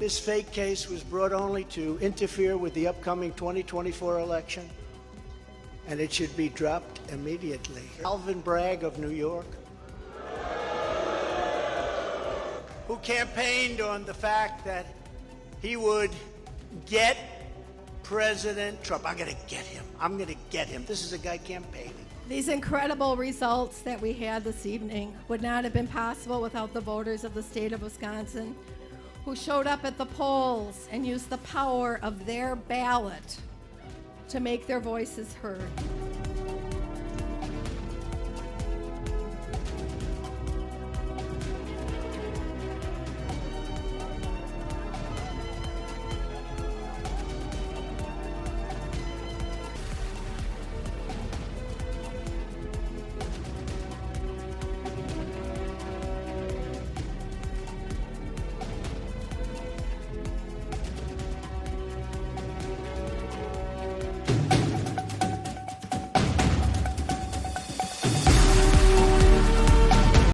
this fake case was brought only to interfere with the upcoming 2024 election, and it should be dropped immediately. Alvin Bragg of New York, who campaigned on the fact that he would get President Trump. I'm going to get him. I'm going to get him. This is a guy campaigning. These incredible results that we had this evening would not have been possible without the voters of the state of Wisconsin, who showed up at the polls and used the power of their ballot to make their voices heard.